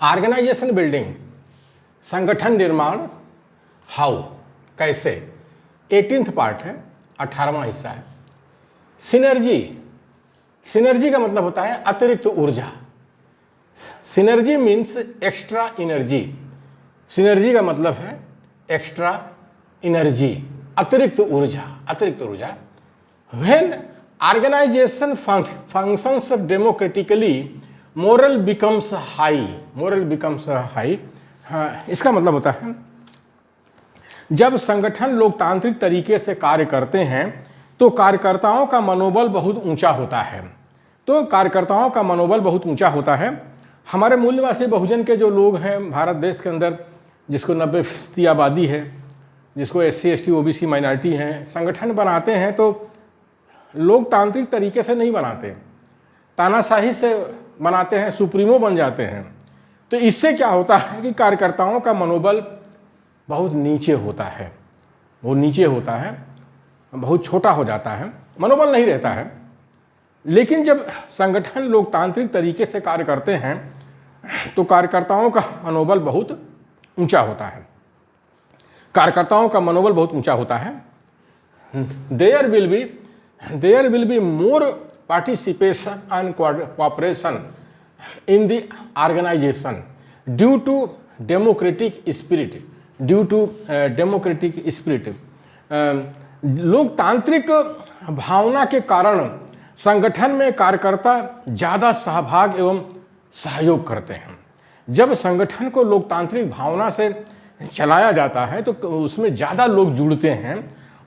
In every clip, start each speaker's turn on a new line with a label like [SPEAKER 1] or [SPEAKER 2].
[SPEAKER 1] Organisation building, संगठन निर्माण, how, कैसे, 18th पार्ट है, 18वां हिस्सा है। सिनर्जी, सिनर्जी का मतलब होता है अतिरिक्त ऊर्जा। Synergy means extra energy. Synergy का मतलब है एक्स्ट्रा एनर्जी, अतिरिक्त ऊर्जा, अतिरिक्त ऊर्जा। When organisation functions democratically morale becomes high, morale becomes high. हाँ, इसका मतलब होता है जब संगठन लोकतांत्रिक तरीके से कार्य करते हैं तो कार्यकर्ताओं का मनोबल बहुत ऊंचा होता है। तो कार्यकर्ताओं का मनोबल बहुत ऊंचा होता है। हमारे मूल्यवासी बहुजन के जो लोग हैं भारत देश के अंदर, जिसको 90% आबादी है, जिसको SC ST OBC माइनॉरिटी हैं, संगठन बनाते हैं तो लोकतांत्रिक तरीके से नहीं बनाते, तानाशाही से बनाते हैं, सुप्रीमो बन जाते हैं। तो इससे क्या होता है कि कार्यकर्ताओं का मनोबल बहुत नीचे होता है, वो नीचे होता है, बहुत छोटा हो जाता है, मनोबल नहीं रहता है। लेकिन जब संगठन लोकतांत्रिक तरीके से कार्य करते हैं तो कार्यकर्ताओं का मनोबल बहुत ऊंचा होता है, कार्यकर्ताओं का मनोबल बहुत ऊंचा होता है। There will be more participation and cooperation in the organisation due to democratic spirit, due to democratic spirit. लोकतांत्रिक भावना के कारण संगठन में कार्यकर्ता ज़्यादा सहभाग एवं सहयोग करते हैं। जब संगठन को लोकतांत्रिक भावना से चलाया जाता है तो उसमें ज़्यादा लोग जुड़ते हैं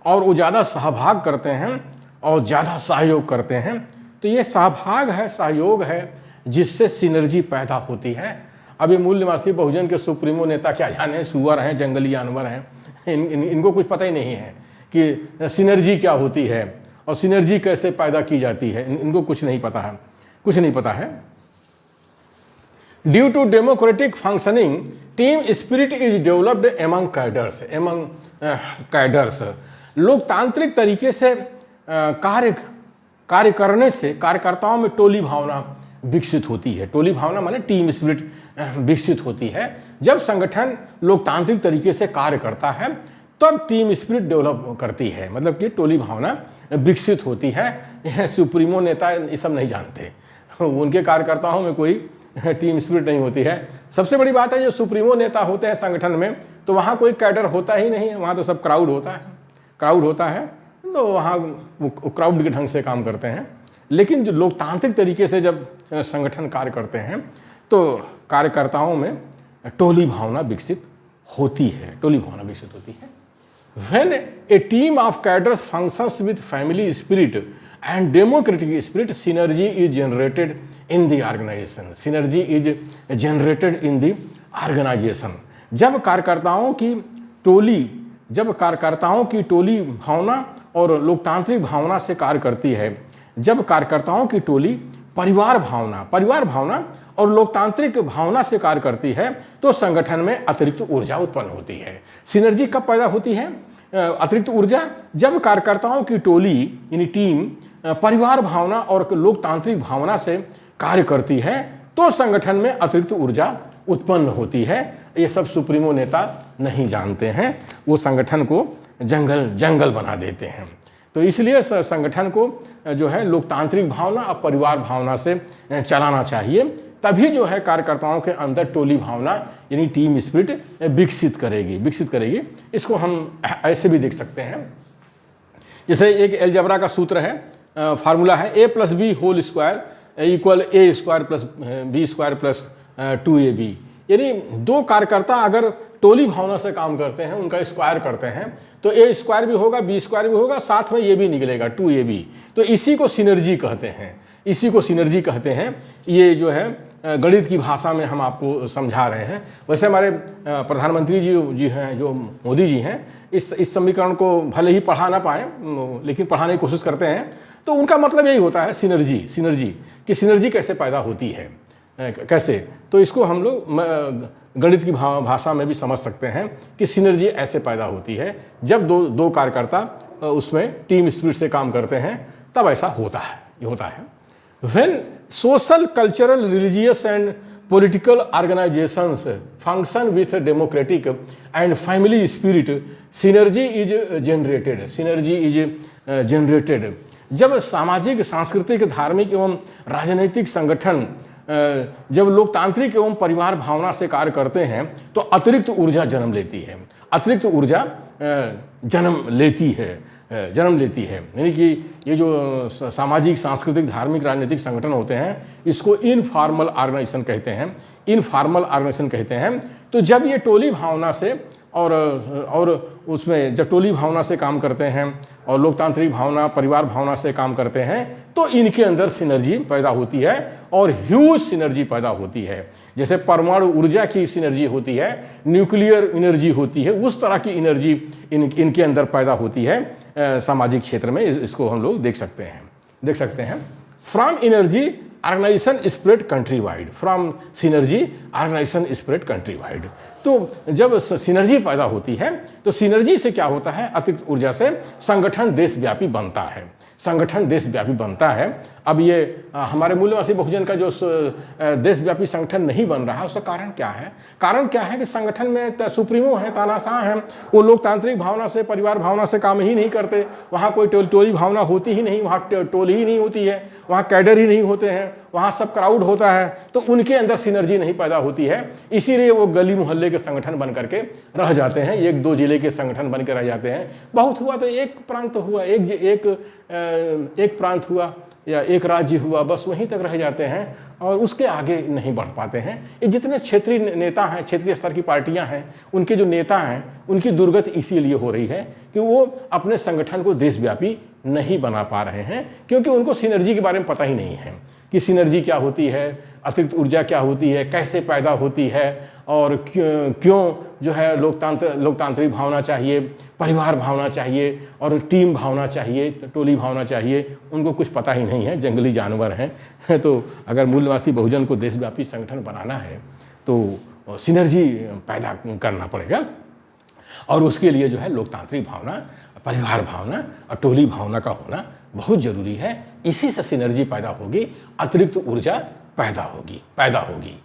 [SPEAKER 1] और वो ज़्यादा सहभाग करते हैं और ज़्यादा सहयोग करते हैं। तो ये सहभाग है, सहयोग है, जिससे सिनर्जी पैदा होती है। अभी मूल्यवासी बहुजन के सुप्रीमो नेता क्या जाने, सुअर हैं, जंगली जानवर हैं, इनको कुछ पता ही नहीं है कि सिनर्जी क्या होती है और सिनर्जी कैसे पैदा की जाती है। इनको कुछ नहीं पता है, कुछ नहीं पता है। Due to democratic functioning team spirit is developed among cadres. लोकतांत्रिक तरीके से कार्य करने से कार्यकर्ताओं में टोली भावना विकसित होती है। टोली भावना माने टीम स्पिरिट विकसित होती है। जब संगठन लोकतांत्रिक तरीके से कार्य करता है तब टीम स्पिरिट डेवलप करती है, मतलब कि टोली भावना विकसित होती है। यह सुप्रीमो नेता ये सब नहीं जानते, उनके कार्यकर्ताओं में कोई टीम स्पिरिट नहीं होती है। सबसे बड़ी बात है जो सुप्रीमो नेता होते हैं संगठन में तो वहाँ कोई कैडर होता ही नहीं है, वहाँ तो सब क्राउड होता है, क्राउड होता है, तो वहाँ वो क्राउड के ढंग से काम करते हैं। लेकिन जो लोकतांत्रिक तरीके से जब संगठन कार्य करते हैं तो कार्यकर्ताओं में टोली भावना विकसित होती है, टोली भावना विकसित होती है। When a team of cadres functions with family spirit and democratic spirit, synergy is generated in the organization. Synergy is generated in the organization. जब कार्यकर्ताओं की टोली भावना और लोकतांत्रिक भावना से कार्य करती है, जब कार्यकर्ताओं की टोली परिवार भावना और लोकतांत्रिक भावना से कार्य करती है तो संगठन में अतिरिक्त ऊर्जा उत्पन्न होती है। सिनर्जी कब पैदा होती है अतिरिक्त ऊर्जा? जब कार्यकर्ताओं की टोली यानी टीम परिवार भावना और लोकतांत्रिक भावना से कार्य करती है तो संगठन में अतिरिक्त ऊर्जा उत्पन्न होती है। ये सब सुप्रीमो नेता नहीं जानते हैं, वो संगठन को जंगल बना देते हैं। तो इसलिए संगठन को जो है लोकतांत्रिक भावना और परिवार भावना से चलाना चाहिए, तभी जो है कार्यकर्ताओं के अंदर टोली भावना यानी टीम स्पिरिट विकसित करेगी। इसको हम ऐसे भी देख सकते हैं, जैसे एक अलजेब्रा का सूत्र है, फार्मूला है a+b² = a² + b² + 2ab। यानी दो कार्यकर्ता अगर टोली भावना से काम करते हैं, उनका स्क्वायर करते हैं तो a² भी होगा, b² भी होगा, साथ में ये भी निकलेगा 2ab। तो इसी को सिनर्जी कहते हैं। ये जो है गणित की भाषा में हम आपको समझा रहे हैं। वैसे हमारे प्रधानमंत्री जी हैं, जो मोदी जी हैं, इस समीकरण को भले ही पढ़ा ना पाएँ लेकिन पढ़ाने की कोशिश करते हैं। तो उनका मतलब यही होता है सिनर्जी कैसे पैदा होती है, कैसे। तो इसको हम लोग गणित की भाषा में भी समझ सकते हैं कि सिनर्जी ऐसे पैदा होती है जब दो कार्यकर्ता उसमें टीम स्पिरिट से काम करते हैं, तब ऐसा होता है। When social, cultural, religious and political organizations function with democratic and family spirit, synergy is generated. Synergy is generated. जब सामाजिक, सांस्कृतिक, धार्मिक एवं राजनीतिक संगठन जब लोकतांत्रिक एवं परिवार भावना से कार्य करते हैं तो अतिरिक्त ऊर्जा जन्म लेती है। अतिरिक्त ऊर्जा जन्म लेती है। यानी कि ये जो सामाजिक, सांस्कृतिक, धार्मिक, राजनीतिक संगठन होते हैं इसको इनफॉर्मल ऑर्गेनाइजेशन कहते हैं। तो जब ये टोली भावना से और उसमें जब टोली भावना से काम करते हैं और लोकतांत्रिक भावना, परिवार भावना से काम करते हैं तो इनके अंदर सिनर्जी पैदा होती है और ह्यूज सिनर्जी पैदा होती है। जैसे परमाणु ऊर्जा की सिनर्जी होती है, न्यूक्लियर एनर्जी होती है, उस तरह की एनर्जी इनके अंदर पैदा होती है सामाजिक क्षेत्र में। इसको हम लोग देख सकते हैं। From energy organisation spread country wide, from synergy organisation spread country wide. तो जब सिनर्जी पैदा होती है तो सिनर्जी से क्या होता है, अतिरिक्त ऊर्जा से संगठन देशव्यापी बनता है। अब ये हमारे मूल्यवासी बहुजन का जो देशव्यापी संगठन नहीं बन रहा है उसका कारण क्या है? कारण क्या है कि संगठन में सुप्रीमो हैं, तानाशाह हैं, वो लोकतांत्रिक भावना से, परिवार भावना से काम ही नहीं करते। वहाँ कोई टोली भावना होती ही नहीं, वहाँ टोली ही नहीं होती है, वहाँ कैडर ही नहीं होते हैं, वहाँ सब क्राउड होता है, तो उनके अंदर सिनर्जी नहीं पैदा होती है। इसीलिए वो गली मोहल्ले के संगठन बन करके रह जाते हैं, 1-2 जिले के संगठन बन के रह जाते हैं। बहुत हुआ तो एक प्रांत हुआ, एक प्रांत हुआ या एक राज्य हुआ, बस वहीं तक रह जाते हैं और उसके आगे नहीं बढ़ पाते हैं। ये जितने क्षेत्रीय नेता हैं, क्षेत्रीय स्तर की पार्टियां हैं, उनके जो नेता हैं उनकी दुर्गति इसीलिए हो रही है कि वो अपने संगठन को देशव्यापी नहीं बना पा रहे हैं, क्योंकि उनको सिनर्जी के बारे में पता ही नहीं है कि सिनर्जी क्या होती है, अतिरिक्त ऊर्जा क्या होती है, कैसे पैदा होती है और क्यों जो है लोकतांत्रिक भावना चाहिए, परिवार भावना चाहिए और टीम भावना चाहिए, टोली भावना चाहिए। उनको कुछ पता ही नहीं है, जंगली जानवर हैं। तो अगर मूल्यवासी बहुजन को देशव्यापी संगठन बनाना है तो सिनर्जी पैदा करना पड़ेगा और उसके लिए जो है लोकतांत्रिक भावना, परिवार भावना और टोली भावना का होना बहुत जरूरी है। इसी से सिनर्जी पैदा होगी, अतिरिक्त ऊर्जा पैदा होगी।